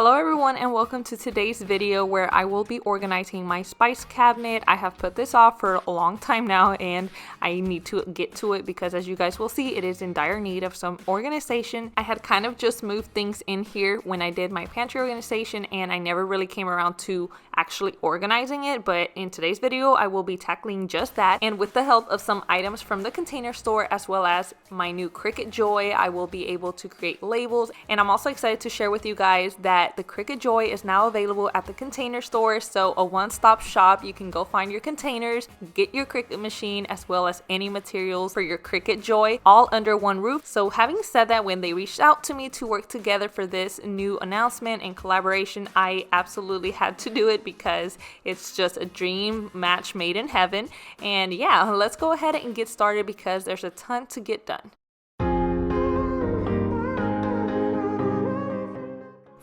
Hello everyone and welcome to today's video where I will be organizing my spice cabinet. I have put this off for a long time now and I need to get to it because as you guys will see, it is in dire need of some organization. I had kind of just moved things in here when I did my pantry organization and I never really came around to actually organizing it, but in today's video I will be tackling just that, and with the help of some items from the Container Store as well as my new Cricut Joy, I will be able to create labels. And I'm also excited to share with you guys that the Cricut Joy is now available at the Container Store, so a one-stop shop. You can go find your containers, get your Cricut machine, as well as any materials for your Cricut Joy all under one roof. So having said that, when they reached out to me to work together for this new announcement and collaboration, I absolutely had to do it because it's just a dream match made in heaven. And yeah, let's go ahead and get started because there's a ton to get done.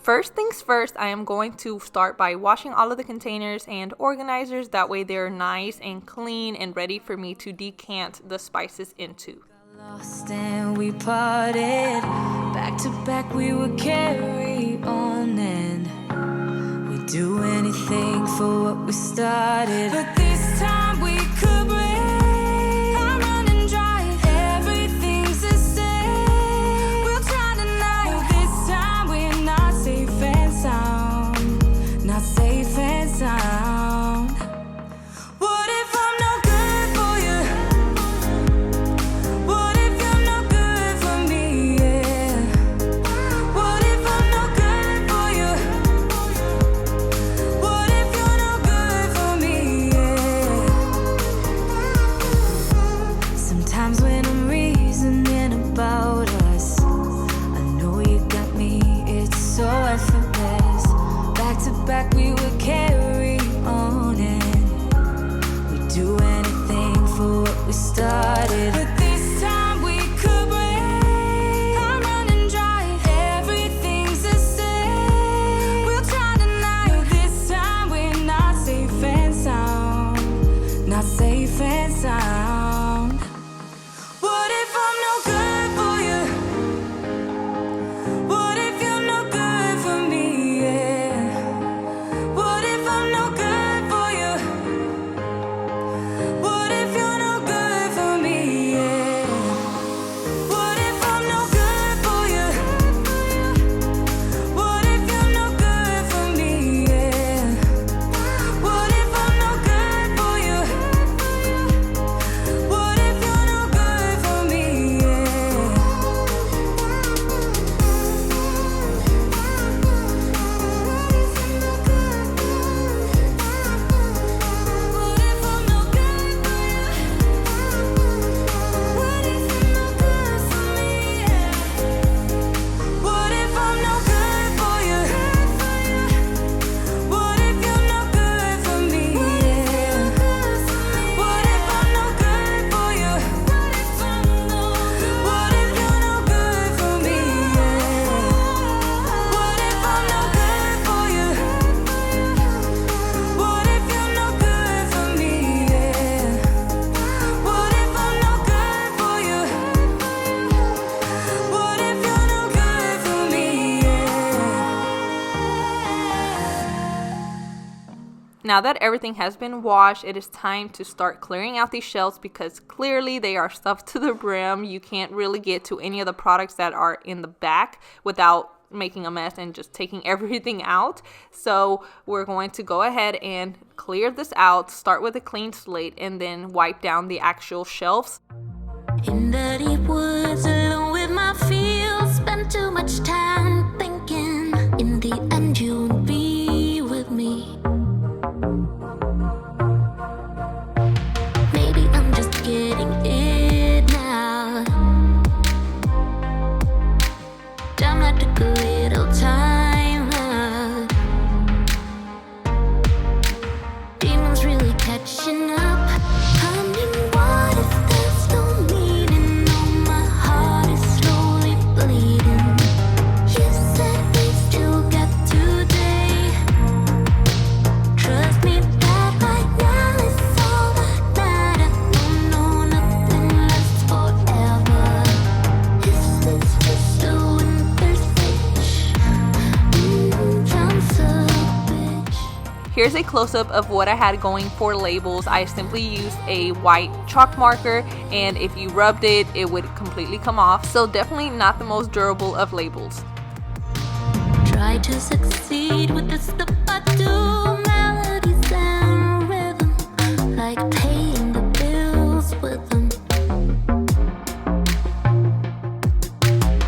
First things first, I am going to start by washing all of the containers and organizers. That way they're nice and clean and ready for me to decant the spices into. Lost and we parted, back to back we would carry on and we'd do anything for what we started. But this time we could break. I'm running dry, everything's the same. We'll try tonight, but this time we're not safe and sound. Not safe and sound. What if I'm no good for you? What if you're no good for me? Yeah. What if I'm no good for you? What if you're no good for me? Yeah. Sometimes when I'm reasoning about us, I know you got me, it's so effortless. Back to back we would carry on and we'd do anything for what we started. But this time we could break. I'm running dry, everything's the same. We'll try tonight, but this time we're not safe and sound. Not safe and sound. What if I'm no good for you? What if you're no good for me? Yeah. What if I'm no good for you? What if you're no good for me? Yeah. What if I'm no good for you? What if you're no good for me? Yeah. What if I'm no good for you? What if you're no good for me? Yeah. What if I'm no good for you? What if you're no good for me? Yeah. What if I'm no good for you? What if you're no good for me? Yeah. What if I'm no good for you? What if you're no good for me? Yeah. What if I'm no good for you? What if you're no good for me? Yeah. What if I'm no good for you? What if you're no good for me? Now that everything has been washed, it is time to start clearing out these shelves because clearly they are stuffed to the brim. You can't really get to any of the products that are in the back without making a mess and just taking everything out. So we're going to go ahead and clear this out, start with a clean slate, and then wipe down the actual shelves. In the deep woods, alone with my feels, spent too much time thinking. In the end, you'll be with me. Maybe I'm just getting it now. Damn, I took a little time out. Demons really catching up. I mean, what if there's no meaning on my here's a close-up of what I had going for labels. I simply used a white chalk marker, and if you rubbed it, it would completely come off. So definitely not the most durable of labels. Try to succeed with the stuff I do, melodies and rhythm, like paying the bills with them.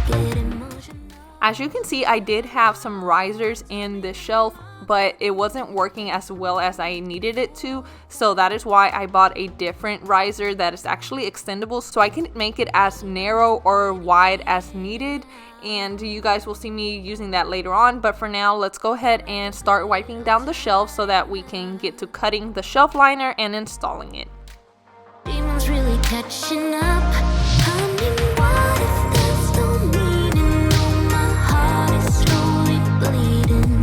Get emotional. As you can see, I did have some risers in the shelf, but it wasn't working as well as I needed it to, so that is why I bought a different riser that is actually extendable, so I can make it as narrow or wide as needed, and you guys will see me using that later on. But for now, let's go ahead and start wiping down the shelf so that we can get to cutting the shelf liner and installing it. Demons really catching up. I mean, what if there's no meaning? No, my heart is slowly bleeding.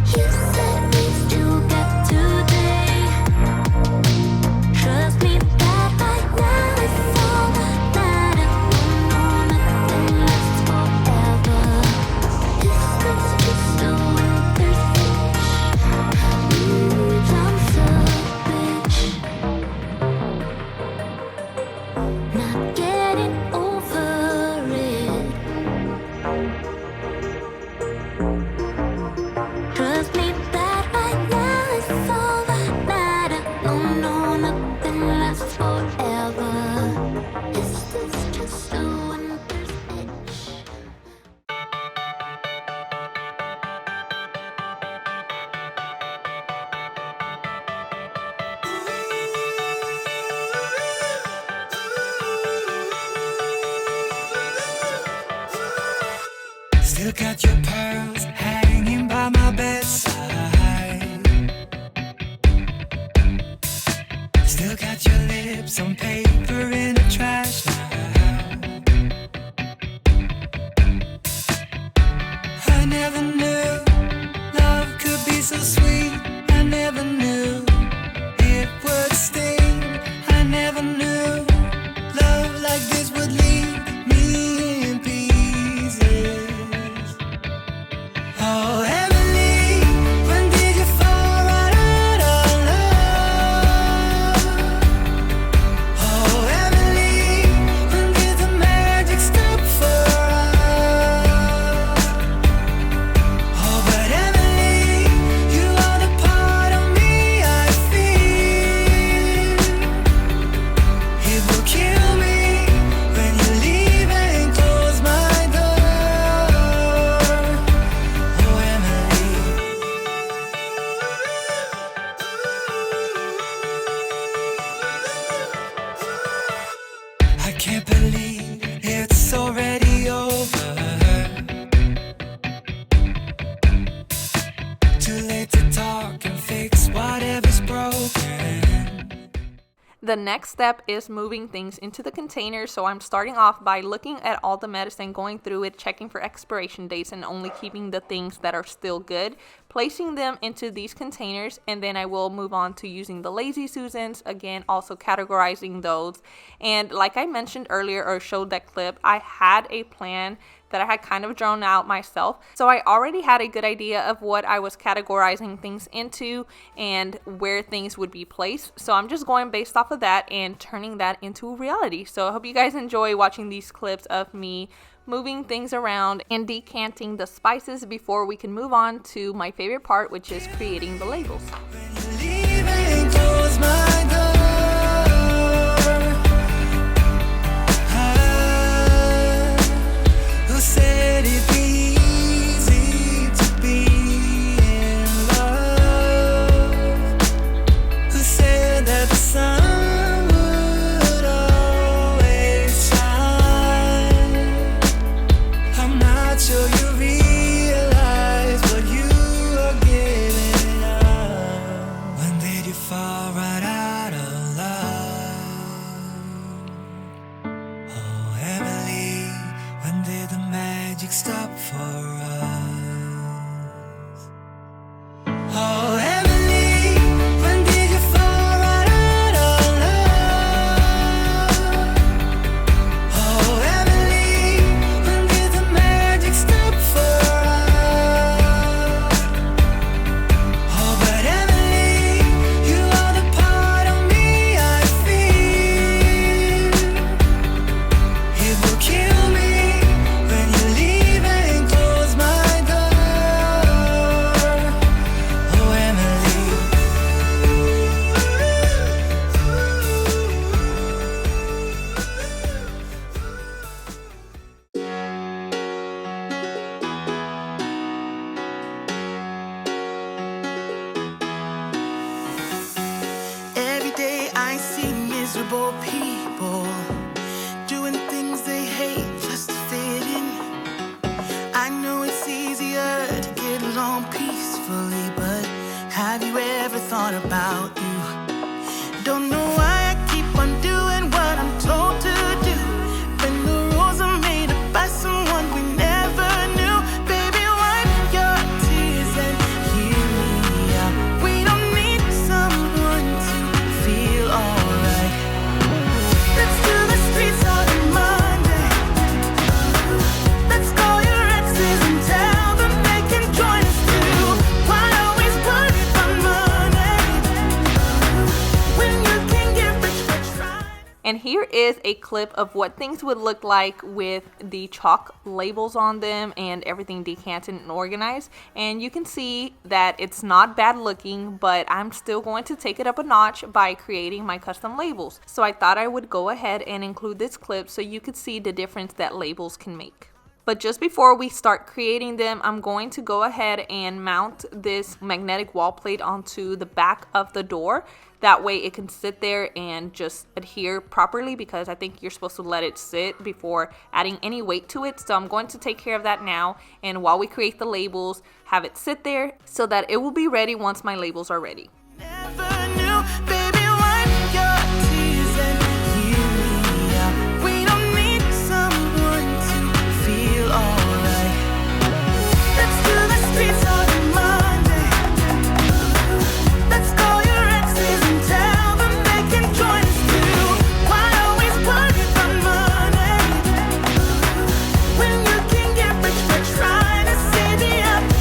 You said we still got today. Trust me that right now it's all that matters. No, nothing lasts forever. This is just a winter fish. I'm so bitch. Not getting over it. Trust me that right now is all that matters. No, nothing lasts forever. Is this just a winter's itch? Still got your pearls hanging by my bedside. Still got your lips on paper in a trash now. I never knew love could be so sweet. I never knew it would sting. I never knew love like this would leave me in pieces. Oh, Emily, when did you fall right out of love? Oh, Emily, when did the magic stop for us? Oh, but Emily, you are the part of me I feel. It will kill me when you leave and close my door. Oh, Emily. I can't believe it's already over. Too late to talk and fix whatever's broken. The next step is moving things into the container, so I'm starting off by looking at all the medicine, going through it, checking for expiration dates, and only keeping the things that are still good, placing them into these containers, and then I will move on to using the Lazy Susans, again also categorizing those. And like I mentioned earlier or showed that clip, I had a plan that I had kind of drawn out myself. So I already had a good idea of what I was categorizing things into and where things would be placed. So I'm just going based off of that and turning that into reality. So I hope you guys enjoy watching these clips of me moving things around and decanting the spices before we can move on to my favorite part, which is creating the labels. Leave and close my door. Who said it'd be easy to be in love? Who said that the sun would always shine? I'm not sure you realize what you are giving up. When did you fall right out? on peacefully, but have you ever thought about you? Don't know why I keep on doing what I'm told to do, when the rules are made up by someone we never knew. Baby, wipe your tears and hear me out. We don't need someone to feel alright. Let's do the streets on a Monday. Let's call your exes and tell them they can join us too. Why always worry about money when you can get rich by trying? And here is a clip of what things would look like with the chalk labels on them and everything decanted and organized. And you can see that it's not bad looking, but I'm still going to take it up a notch by creating my custom labels. So I thought I would go ahead and include this clip so you could see the difference that labels can make. But just before we start creating them, I'm going to go ahead and mount this magnetic wall plate onto the back of the door. That way it can sit there and just adhere properly, because I think you're supposed to let it sit before adding any weight to it. So I'm going to take care of that now, and while we create the labels, have it sit there so that it will be ready once my labels are ready. Never knew, baby, wipe your tears and hear me out. We don't need someone to feel alright. Let's do the streets on a Monday. Let's call your exes and tell them they can join us too. Why always worry about money when you can get rich by trying to see the outside?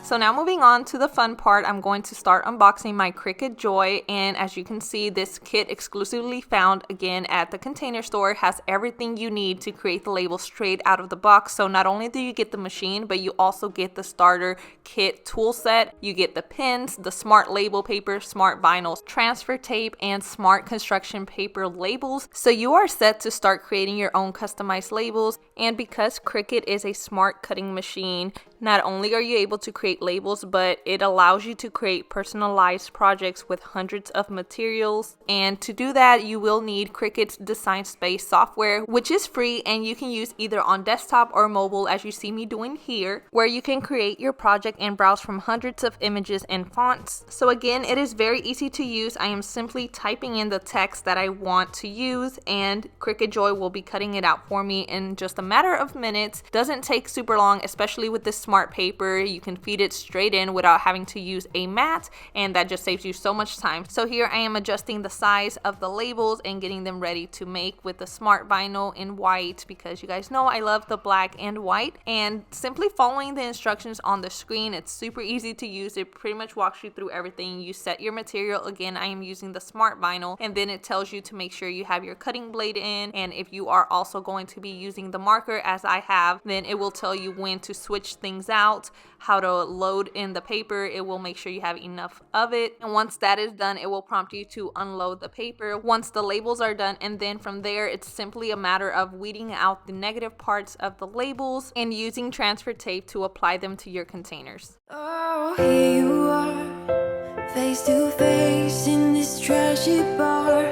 So now moving on to the fun part, I'm going to start unboxing my Cricut Joy, and as you can see, this kit exclusively found again at the Container Store has everything you need to create the label straight out of the box. So not only do you get the machine, but you also get the starter kit tool set. You get the pins, the smart label paper, smart vinyls, transfer tape, and smart construction paper labels. So you are set to start creating your own customized labels. And because Cricut is a smart cutting machine, not only are you able to create labels, but it allows you to create personalized projects with hundreds of materials. And to do that, you will need Cricut's Design Space software, which is free and you can use either on desktop or mobile, as you see me doing here, where you can create your project and browse from hundreds of images and fonts. So again, it is very easy to use. I am simply typing in the text that I want to use, and Cricut Joy will be cutting it out for me in just a matter of minutes. Doesn't take super long, especially with this smart paper. You can feed it straight in without having to use a mat, and that just saves you so much time. So here I am adjusting the size of the labels and getting them ready to make with the smart vinyl in white, because you guys know I love the black and white. And simply following the instructions on the screen, it's super easy to use. It pretty much walks you through everything. You set your material. Again, I am using the smart vinyl, and then it tells you to make sure you have your cutting blade in, and if you are also going to be using the marker as I have, then it will tell you when to switch things out, how to load in the paper. It will make sure you have enough of it, and once that is done, it will prompt you to unload the paper once the labels are done. And then from there, it's simply a matter of weeding out the negative parts of the labels and using transfer tape to apply them to your containers. Oh, here you are, face to face in this trashy bar.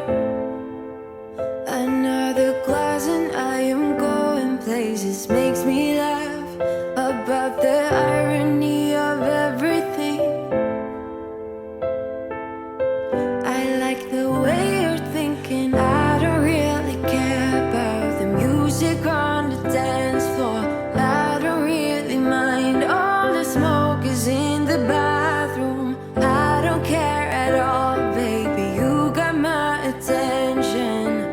Another glass and I am going places. Makes me laugh about the irony of everything. I like the way you're thinking. I don't really care about the music on the dance floor. I don't really mind all the smoke is in the bathroom. I don't care at all, baby. You got my attention.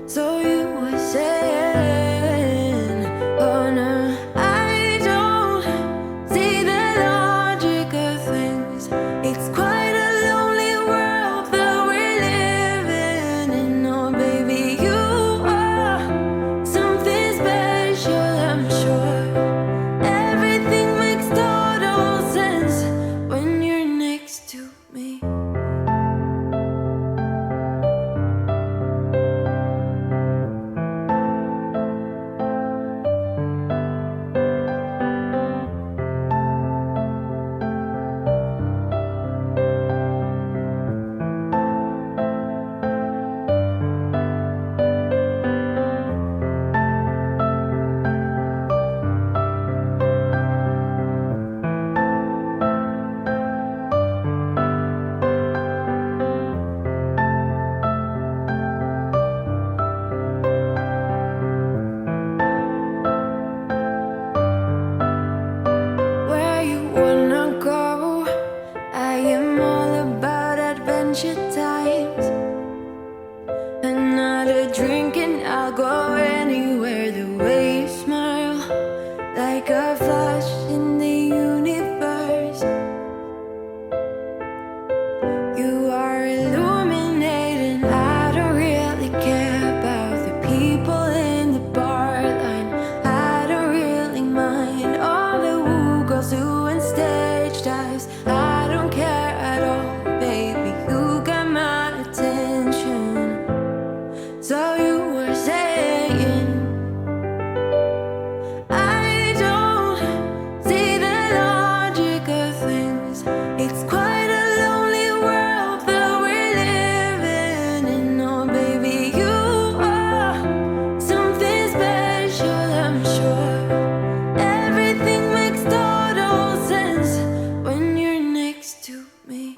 So you were saying, oh no, I don't like a flash in the universe. You are illuminating. I don't really care about the people in the bar line. I don't really mind all the woo girls doing stage dives. I don't care at all, baby. You got my attention. So you were saying, I don't see the logic of things. It's quite a lonely world that we're living in. Oh, baby, you are something special, I'm sure. Everything makes total sense when you're next to me.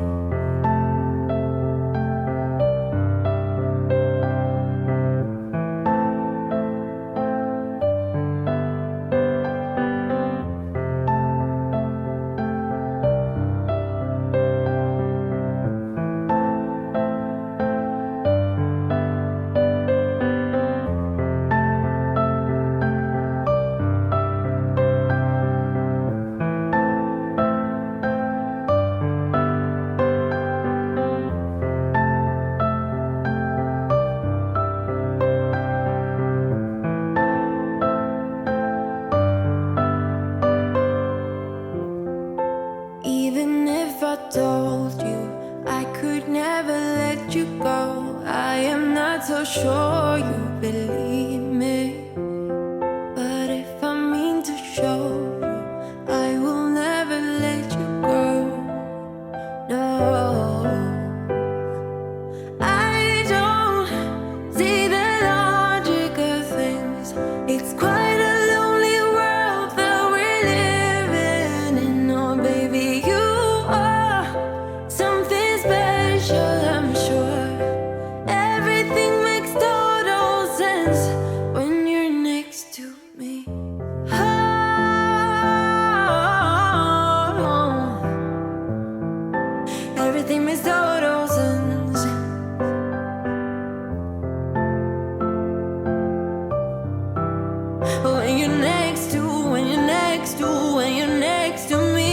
Even if I told you I could never let you go, I am not so sure you believe me. But if I mean to show you, I will never let you go. No, I don't see the logic of things. It's quite a lonely world that we're living in. Oh, baby, you are something special, I'm sure. Everything makes total sense when you're next to me. Oh, everything makes total sense when you're next to, when you're next to, when you're next to me.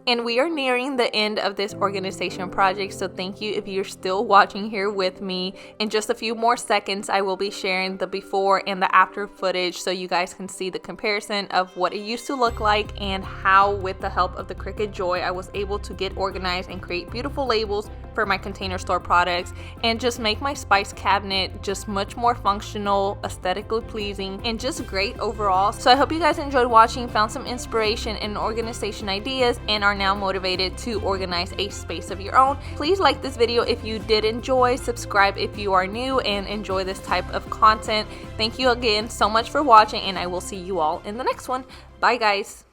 And we are nearing the end of this organization project, so thank you if you're still watching here with me. In just a few more seconds, I will be sharing the before and the after footage so you guys can see the comparison of what it used to look like and how, with the help of the Cricut Joy, I was able to get organized and create beautiful labels for my Container Store products and just make my spice cabinet just much more functional, aesthetically pleasing, and just great overall. So I hope you guys enjoyed watching, found some inspiration and organization ideas, and are now motivated to organize a space of your own. Please like this video if you did enjoy, subscribe if you are new and enjoy this type of content. Thank you again so much for watching, and I will see you all in the next one. Bye guys.